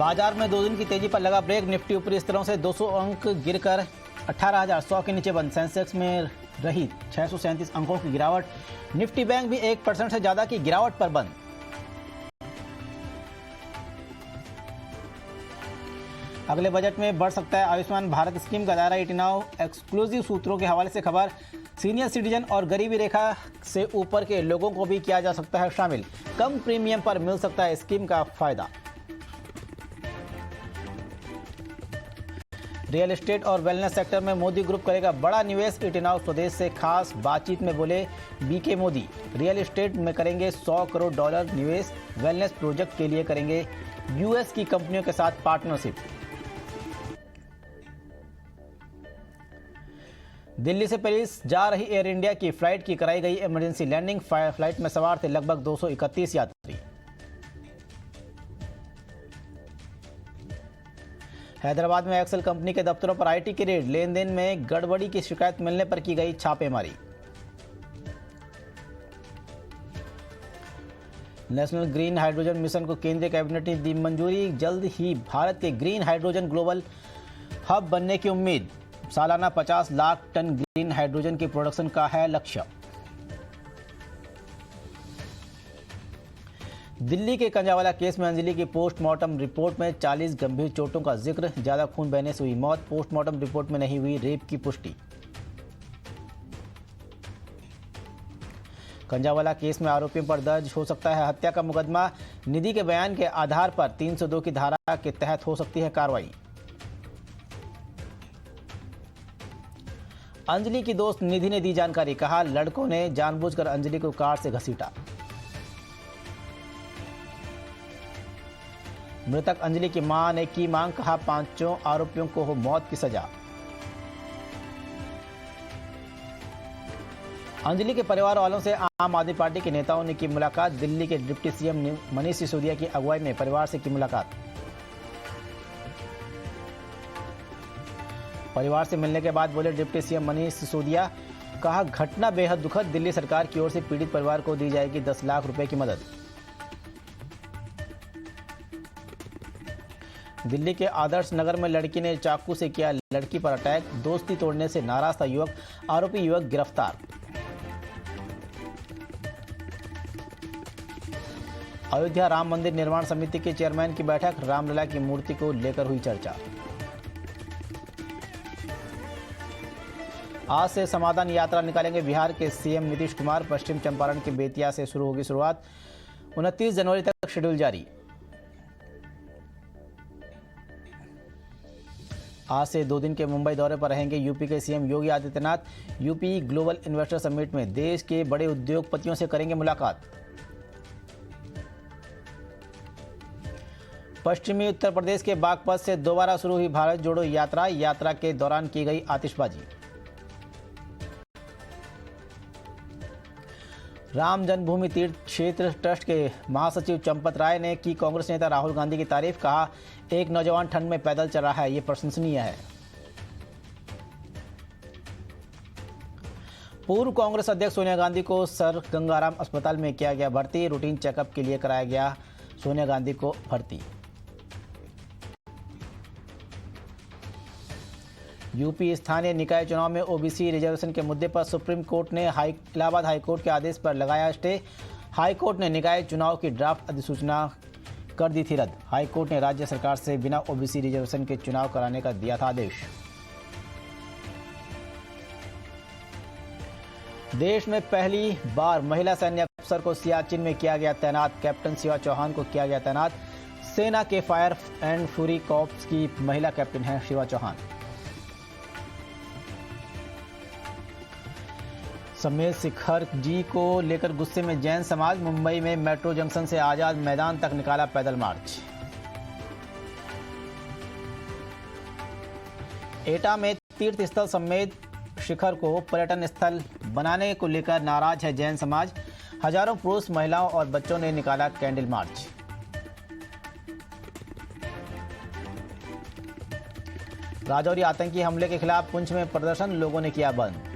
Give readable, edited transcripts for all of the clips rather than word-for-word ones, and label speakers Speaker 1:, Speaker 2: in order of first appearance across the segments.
Speaker 1: बाजार में 2 दिन की तेजी पर लगा ब्रेक। निफ्टी ऊपरी स्तरों से 200 अंक गिरकर 18,100 के नीचे बंद। सेंसेक्स में रही 637 अंकों की गिरावट। निफ्टी बैंक भी 1% से ज्यादा की गिरावट पर बंद। अगले बजट में बढ़ सकता है आयुष्मान भारत स्कीम का दायरा। इट नाउ एक्सक्लूसिव सूत्रों के हवाले से खबर। सीनियर सिटीजन और गरीबी रेखा से ऊपर के लोगों को भी किया जा सकता है शामिल। कम प्रीमियम पर मिल सकता है स्कीम का फायदा। रियल एस्टेट और वेलनेस सेक्टर में मोदी ग्रुप करेगा बड़ा निवेश। इट नाउ स्वदेश से खास बातचीत में बोले बीके मोदी। रियल एस्टेट में करेंगे $100 करोड़ निवेश। वेलनेस प्रोजेक्ट के लिए करेंगे यूएस की कंपनियों के साथ पार्टनरशिप। दिल्ली से पेरिस जा रही एयर इंडिया की फ्लाइट की कराई गई इमरजेंसी लैंडिंग। फ्लाइट में सवार थे लगभग 231 यात्री। हैदराबाद में एक्सेल कंपनी के दफ्तरों पर आईटी की रेड। लेन देन में गड़बड़ी की शिकायत मिलने पर की गई छापेमारी। नेशनल ग्रीन हाइड्रोजन मिशन को केंद्रीय कैबिनेट ने दी मंजूरी। जल्द ही भारत के ग्रीन हाइड्रोजन ग्लोबल हब बनने की उम्मीद। सालाना 50 लाख टन ग्रीन हाइड्रोजन की प्रोडक्शन का है लक्ष्य। दिल्ली के कंजावाला केस में अंजलि की पोस्टमार्टम रिपोर्ट में 40 गंभीर चोटों का जिक्र। ज्यादा खून बहने से हुई मौत। पोस्टमार्टम रिपोर्ट में नहीं हुई रेप की पुष्टि। कंजावाला केस में आरोपियों पर दर्ज हो सकता है हत्या का मुकदमा। निधि के बयान के आधार पर 302 की धारा के तहत हो सकती है कार्रवाई। अंजलि की दोस्त निधि ने दी जानकारी। कहा लड़कों ने जानबूझकर अंजलि को कार से घसीटा। मृतक अंजलि की मां ने की मांग। कहा 5 आरोपियों को हो मौत की सजा। अंजलि के परिवार वालों से आम आदमी पार्टी के नेताओं ने की मुलाकात। दिल्ली के डिप्टी सीएम मनीष सिसोदिया की अगुवाई में परिवार से की मुलाकात। परिवार से मिलने के बाद बोले डिप्टी सीएम मनीष सिसोदिया। कहा घटना बेहद दुखद। दिल्ली सरकार की ओर से पीड़ित परिवार को दी जाएगी 10 लाख रुपए की मदद। दिल्ली के आदर्श नगर में लड़की ने चाकू से किया लड़की पर अटैक। दोस्ती तोड़ने से नाराज था युवक। आरोपी युवक गिरफ्तार। अयोध्या राम मंदिर निर्माण समिति के चेयरमैन की बैठक। रामलला की मूर्ति को लेकर हुई चर्चा। आज से समाधान यात्रा निकालेंगे बिहार के सीएम नीतीश कुमार। पश्चिम चंपारण के बेतिया से शुरू होगी शुरुआत। 29 जनवरी तक शेड्यूल जारी। आज से 2 दिन के मुंबई दौरे पर रहेंगे यूपी के CM Yogi Adityanath. UP global investor summit में देश के बड़े उद्योगपतियों से करेंगे मुलाकात। पश्चिमी उत्तर प्रदेश के बागपत से दोबारा शुरू हुई भारत जोड़ो यात्रा। यात्रा के दौरान की गई आतिशबाजी। राम जन्मभूमि तीर्थ क्षेत्र ट्रस्ट के महासचिव चंपत राय ने की कांग्रेस नेता राहुल गांधी की तारीफ। कहा एक नौजवान ठंड में पैदल चल रहा है, ये प्रशंसनीय है। पूर्व कांग्रेस अध्यक्ष सोनिया गांधी को सर गंगाराम अस्पताल में किया गया भर्ती। रूटीन चेकअप के लिए कराया गया सोनिया गांधी को भर्ती। यूपी स्थानीय निकाय चुनाव में ओबीसी रिजर्वेशन के मुद्दे पर सुप्रीम कोर्ट ने इलाहाबाद हाईकोर्ट के आदेश पर लगाया स्टे। हाईकोर्ट ने निकाय चुनाव की ड्राफ्ट अधिसूचना कर दी थी रद्द। हाईकोर्ट ने राज्य सरकार से बिना ओबीसी रिजर्वेशन के चुनाव कराने का दिया था आदेश। देश में पहली बार महिला सैन्य अफसर को सियाचिन में किया गया तैनात। कैप्टन शिवा चौहान को किया गया तैनात। सेना के फायर एंड फ्यूरी कॉर्प्स की महिला कैप्टन है शिवा चौहान। समेत शिखर जी को लेकर गुस्से में जैन समाज। मुंबई में मेट्रो जंक्शन से आजाद मैदान तक निकाला पैदल मार्च। एटा में तीर्थ स्थल समेत शिखर को पर्यटन स्थल बनाने को लेकर नाराज है जैन समाज। हजारों पुरुष महिलाओं और बच्चों ने निकाला कैंडल मार्च। राजौरी आतंकी हमले के खिलाफ पुंछ में प्रदर्शन। लोगों ने किया बंद।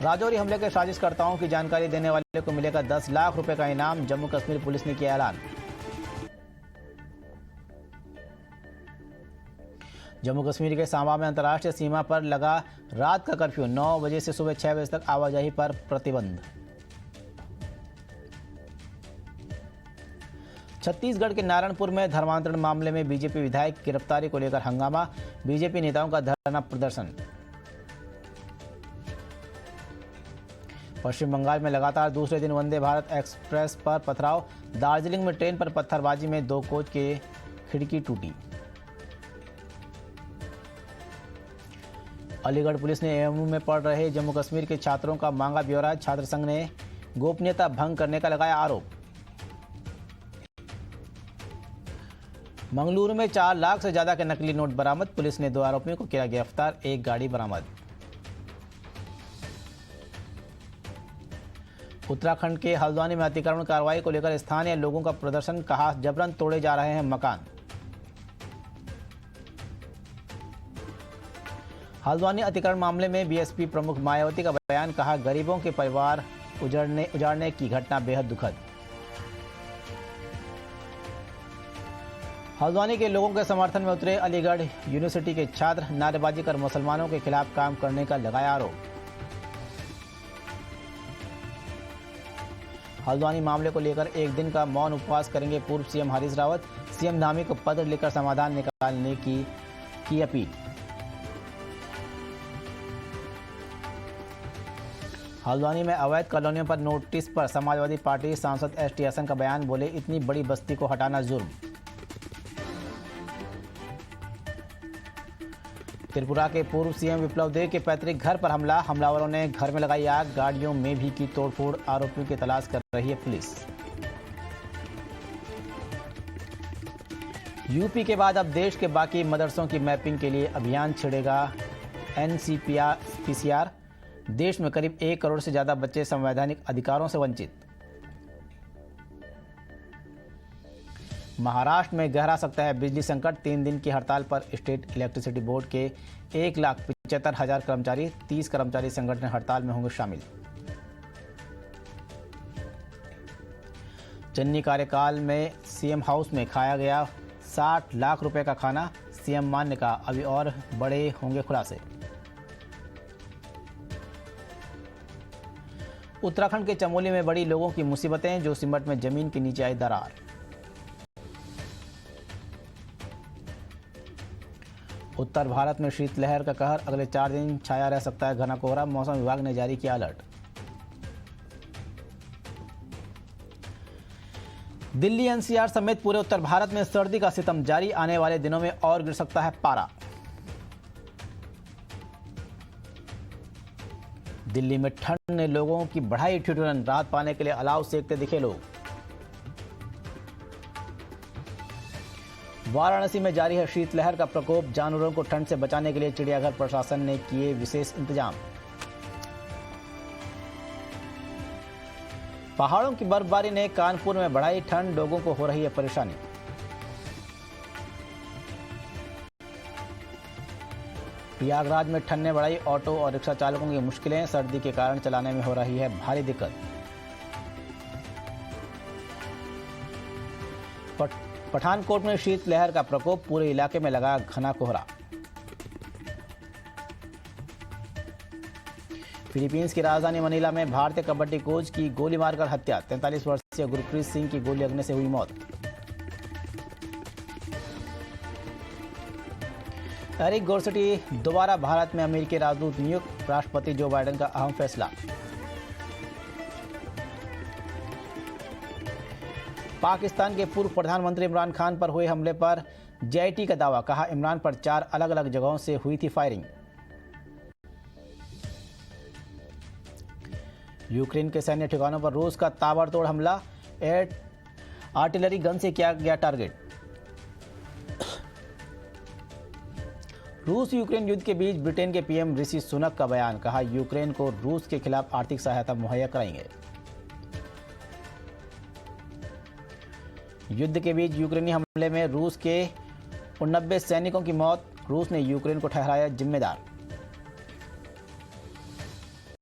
Speaker 1: राजौरी हमले के साजिशकर्ताओं की जानकारी देने वाले को मिलेगा 10 लाख रुपए का इनाम, जम्मू कश्मीर पुलिस ने किया ऐलान। जम्मू कश्मीर के सांबा में अंतर्राष्ट्रीय सीमा पर लगा रात का कर्फ्यू, 9 बजे से सुबह 6 बजे तक आवाजाही पर प्रतिबंध। छत्तीसगढ़ के नारायणपुर में धर्मांतरण मामले में बीजेपी विधायक की गिरफ्तारी को लेकर हंगामा, बीजेपी नेताओं का धरना प्रदर्शन। पश्चिम बंगाल में लगातार दूसरे दिन वंदे भारत एक्सप्रेस पर पथराव, दार्जिलिंग में ट्रेन पर पत्थरबाजी में 2 कोच की खिड़की टूटी। अलीगढ़ पुलिस ने एएमयू में पढ़ रहे जम्मू कश्मीर के छात्रों का मांगा ब्यौरा, छात्र संघ ने गोपनीयता भंग करने का लगाया आरोप। मंगलुरु में 4 लाख से ज्यादा के नकली नोट बरामद, पुलिस ने 2 आरोपियों को किया गिरफ्तार, 1 गाड़ी बरामद। उत्तराखंड के हल्द्वानी में अतिक्रमण कार्रवाई को लेकर स्थानीय लोगों का प्रदर्शन, कहा जबरन तोड़े जा रहे हैं मकान। हल्द्वानी अतिक्रमण मामले में बीएसपी प्रमुख मायावती का बयान, कहा गरीबों के परिवार उजाड़ने की घटना बेहद दुखद। हल्द्वानी के लोगों के समर्थन में उतरे अलीगढ़ यूनिवर्सिटी के छात्र, नारेबाजी कर मुसलमानों के खिलाफ काम करने का लगाया आरोप। हल्द्वानी मामले को लेकर 1 दिन का मौन उपवास करेंगे पूर्व सीएम हरीश रावत, सीएम धामी को पत्र लिखकर समाधान निकालने की अपील। हल्द्वानी में अवैध कॉलोनियों पर नोटिस पर समाजवादी पार्टी सांसद एसटी हसन का बयान, बोले इतनी बड़ी बस्ती को हटाना जुर्म। त्रिपुरा के पूर्व सीएम विप्लव देव के पैतृक घर पर हमला, हमलावरों ने घर में लगाई आग, गाड़ियों में भी की तोड़फोड़, आरोपियों की तलाश कर रही है पुलिस। यूपी के बाद अब देश के बाकी मदरसों की मैपिंग के लिए अभियान छेड़ेगा एनसीपीसीआर, देश में करीब 1 करोड़ से ज्यादा बच्चे संवैधानिक अधिकारों से वंचित। महाराष्ट्र में गहरा सकता है बिजली संकट, 3 दिन की हड़ताल पर स्टेट इलेक्ट्रिसिटी बोर्ड के 1,75,000 कर्मचारी, 30 कर्मचारी संगठन हड़ताल में होंगे शामिल। चन्नी कार्यकाल में सीएम हाउस में खाया गया 60 लाख रुपए का खाना, सीएम मान ने कहा अभी और बड़े होंगे खुलासे। उत्तराखंड के चमोली में बड़ी लोगों की मुसीबतें, जो सिमट में जमीन के नीचे आई दरार। उत्तर भारत में शीतलहर का कहर, अगले 4 दिन छाया रह सकता है घना कोहरा, मौसम विभाग ने जारी किया अलर्ट। दिल्ली एनसीआर समेत पूरे उत्तर भारत में सर्दी का सितम जारी, आने वाले दिनों में और गिर सकता है पारा। दिल्ली में ठंड ने लोगों की बढ़ाई ठिठुरन, राहत पाने के लिए अलाव सेकते दिखे लोग। वाराणसी में जारी है शीतलहर का प्रकोप, जानवरों को ठंड से बचाने के लिए चिड़ियाघर प्रशासन ने किए विशेष इंतजाम। पहाड़ों की बर्फबारी ने कानपुर में बढ़ाई ठंड, लोगों को हो रही है परेशानी। प्रयागराज में ठंड ने बढ़ाई ऑटो और रिक्शा चालकों की मुश्किलें, सर्दी के कारण चलाने में हो रही है भारी दिक्कत। पठानकोट में शीतलहर का प्रकोप, पूरे इलाके में लगा घना कोहरा। फिलीपींस की राजधानी मनीला में भारतीय कबड्डी कोच की गोली मारकर हत्या, 43 वर्षीय गुरप्रीत सिंह की गोली लगने से हुई मौत। एरिक गोर्सटी दोबारा भारत में अमेरिकी राजदूत नियुक्त, राष्ट्रपति जो बाइडेन का अहम फैसला। पाकिस्तान के पूर्व प्रधानमंत्री इमरान खान पर हुए हमले पर जेआईटी का दावा, कहा इमरान पर 4 अलग अलग जगहों से हुई थी फायरिंग। यूक्रेन के सैन्य ठिकानों पर रूस का ताबड़तोड़ हमला, एयर आर्टिलरी गन से किया गया टारगेट। रूस यूक्रेन युद्ध के बीच ब्रिटेन के पीएम ऋषि सुनक का बयान, कहा यूक्रेन को रूस के खिलाफ आर्थिक सहायता मुहैया कराएंगे। युद्ध के बीच यूक्रेनी हमले में रूस के 89 सैनिकों की मौत, रूस ने यूक्रेन को ठहराया जिम्मेदार।